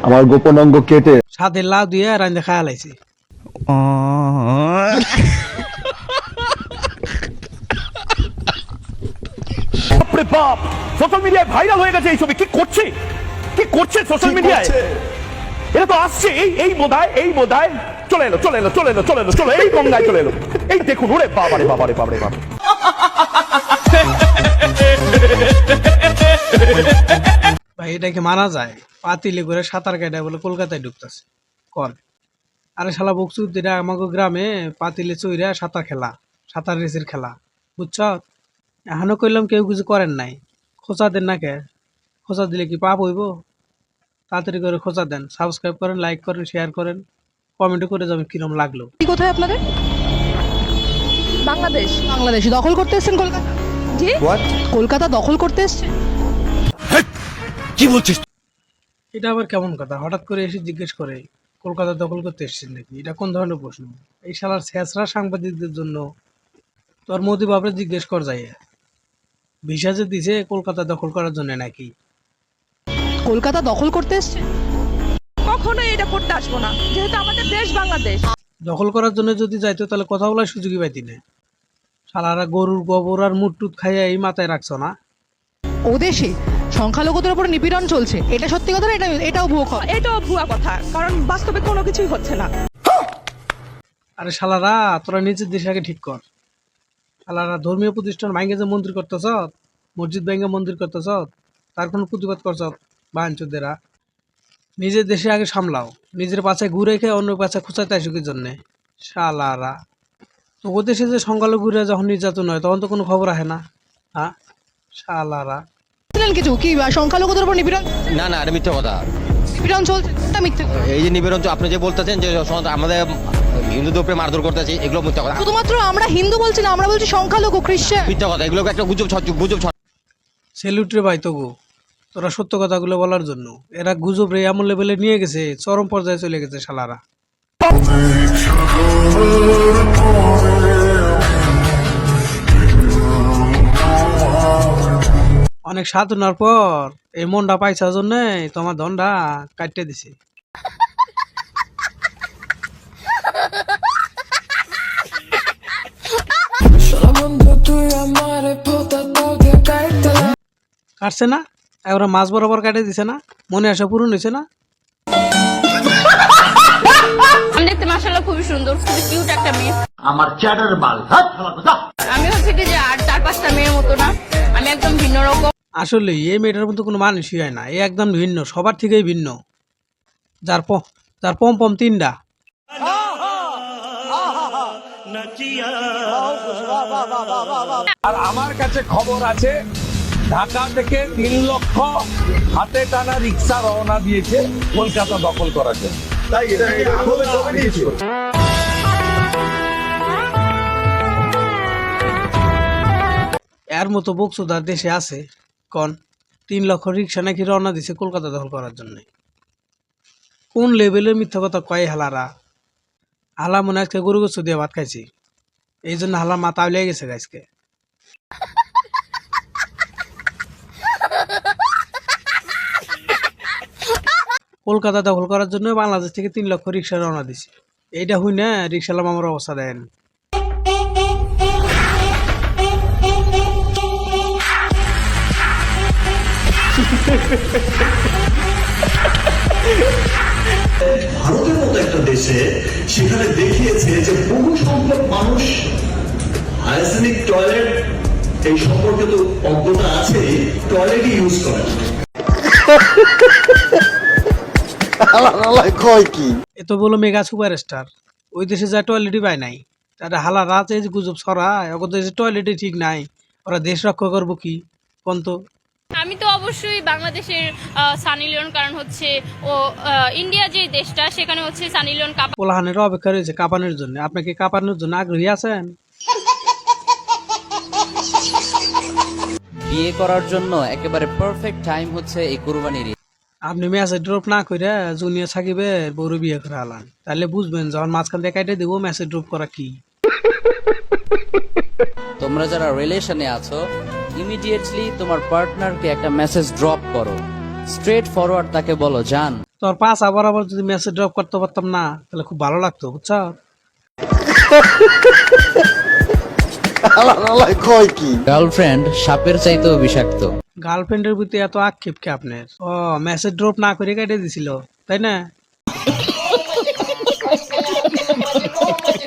আমার গোপন অঙ্গ কেটে সাথে লাউ দিয়ে রান্দে খায়া লাইছে। বাপরে বাপ, সোশ্যাল মিডিয়ায় ভাইরাল হয়ে গেছে এই ছবি। কি করছে সোশ্যাল মিডিয়ায়? এটা তো আসছে এই বোধহয় চলে এলো এই গঙ্গায় চলে এলো। এই দেখুন, ওরে বাবারে বাবারে বাবারে বাবা। ভাই এটা কি মানা যায়? পাতিলে করে সাঁতার কাটা বলে কলকাতায় ঢুকতেছে কর। আরে শালা বকচুদিরা আমাকে গ্রামে পাতিলে চইরা সাঁতার রেসের খেলা, বুঝছ? এখনো কইলাম কেউ কিছু করেন নাই, খোঁচা দেন না কে? খোঁচা দিলে কি পাপ হইব? তাড়াতাড়ি করে খোঁচা দেন, সাবস্ক্রাইব করেন, লাইক করেন, শেয়ার করেন, কমেন্টও করে যাবেন কিরম লাগলো। কি কোথায় আপনাদের? বাংলাদেশ। বাংলাদেশ দখল করতে এসেছেন কলকাতা? জি, কলকাতা দখল করতে এসেছেন? কি বলছিস? এটা আবার কেমন কথা? হঠাৎ করে এসে জিজ্ঞেস করে কলকাতা দখল করতে এসেছেন নাকি? এটা কোন ধরনের প্রশ্ন? এই শালার ছেঁচড়া সাংবাদিকদের জন্য তোর মোদি বাবরে জিজ্ঞেস কর যায় ভিসা যে দিছে কলকাতা দখল করার জন্য নাকি? কলকাতা দখল করতে এসেছেন? কখনোই এটা করতে আসবো না, যেহেতু আমাদের দেশ বাংলাদেশ। দখল করার জন্য যদি যাইতো তাহলে কথা বলার সুযোগই পাইতি না। শালারা গরুর গোবর আর মুটটুত খাইয়া এই মাথায় রাখছো না? ও দেশে সংখ্যালঘুদের উপর নিপীড়ন চলছে, এটা সত্যি কথা না? এটাও ভুয়ো কথা? এটাও ভুয়া কথা, কারণ বাস্তবে কোনো কিছুই হচ্ছে না। আরে শালারা তোরা নিজের দেশ আগে ঠিক কর। শালারা ধর্মীয় প্রতিষ্ঠান ভাঙ্গে যে মন্দির করতেছ, মসজিদ ভাঙ্গে মন্দির করতেছ, তার কোনো প্রতিবাদ করছ? বাঞ্চুদেরা নিজের দেশে আগে সামলাও, নিজের পাছে ঘুরে খেয়ে অন্য পাছে খুঁচাইতে আসুকের জন্যে। শালারা তো দেশে যে সংখ্যালঘুরা যখন নির্যাতন হয় তখন তো কোনো খবর আসে না। হ্যাঁ শালারা কিছু কি সংখ্যালঘুদের উপর নিপীড়ন? না এটা মিথ্যা কথা। নিপীড়ন চলছে, এটা মিথ্যা। এই যে নিবেদন আপনি যে বলতেছেন যে আমাদের হিন্দুদের উপরে মারধর করতেছে, এগুলো মিথ্যা কথা। শুধুমাত্র আমরা হিন্দু বলছি না, আমরা বলছি সংখ্যালঘু খ্রিস্টান। মিথ্যা কথা, এগুলো একটা গুজব। সেলুট রে ভাই তবু তোরা সত্য কথাগুলো বলার জন্য। এরা গুজব রে এমন লেভেলে নিয়ে গেছে, চরম পর্যায়ে চলে গেছে শালারা। অনেক সাধনার পর এই মনটা পাইছার জন্য তোমার ধনটা কাটতে দিছে। কাটছে না? এবার মাছ বরাবর কাটে দিছে না? মনে আসা পূরণ হয়েছে না? আমি দেখতে মাশাআল্লাহ খুবই সুন্দর, খুবই কিউট একটা মেয়ে। আমার চ্যাটার বাল। আমি হচ্ছে কি যে আর 4-5টা মেয়ের মতো না, আমি একদম ভিন্ন রকম। আসলে এই মেয়েটার মধ্যে কোনো মানুষই হয় না, এ একদম ভিন্ন, সবার থেকেই ভিন্ন। যার পম পম 3টা। আর আমার কাছে খবর আছে ঢাকা থেকে 3 লক্ষ হাতে টানা রিক্সা রওনা দিয়েছে কলকাতা দখল করার জন্য। তাই এটা এর মতো বকচুদার দেশে আছে কোন? 3 লক্ষ রিক্সা নাকি রওনা দিছে কলকাতা দখল করার জন্য। কোন লেভেলের মিথ্যা কথা কয় হালারা? হালা মনে আজকে গরু গোস্ত দিয়ে ভাত খাইছি, এই জন্য হালার মাথা উলিয়ে গেছে আজকে। কলকাতা দখল করার জন্য বাংলাদেশ থেকে 3 লক্ষ রিক্সা রওনা দিছে। এইটা হই না রিক্সালাম আমার অবস্থা দেন। ভারতের মতো একটা দেশে সেখানে দেখিয়েছে যে বহু সংখ্যক মানুষ হাইজেনিক টয়লেট এই সম্পর্কে তো অজ্ঞতা আছে, টয়লেটই ইউজ করে। এত বলো মেগা সুপারস্টার, ওই দেশে যা টয়লেটই পায় নাই, তারা হালা রাত এই যে গুজব ছড়ায় ওদের দেশে টয়লেটই ঠিক নাই, ওরা দেশ রক্ষা করবো কি কোন? তো আমি তো অবশ্যই বাংলাদেশের সানি লিওন, কারণ হচ্ছে ও ইন্ডিয়া যে দেশটা সেখানে হচ্ছে সানি লিওন পোলাহানের অপেক্ষা রয়েছে কাঁপানোর জন্য। আপনাকে কাঁপানোর জন্য আগ্রহী আছেন? বিয়ে করার জন্য একেবারে পারফেক্ট টাইম হচ্ছে এই কুরবানির। আপনি মেসেজ ড্রপ না করে জুনিয়র সাকিবের বড় বিয়ে করে আলান, তাহলে বুঝবেন যখন মাঝখান দিয়ে কাটে দেবো মেসেজ ড্রপ করা কি। তোমরা যারা রিলেশনে আছো ইমিডিয়েটলি তোমার পার্টনারকে একটা মেসেজ ড্রপ করো, স্ট্রেট ফরওয়ার্ড তাকে বলো, জান তোর পাঁচ আবার যদি মেসেজ ড্রপ করতে পারতাম না তাহলে খুব ভালো লাগতো, বুঝছো? গার্লফ্রেন্ড সাপের চাইতেও বিষাক্ত। গার্লফ্রেন্ডের প্রতি এত আক্ষেপ কে আপনার? ও মেসেজ ড্রপ না করে কেটে দিছিল, তাই না?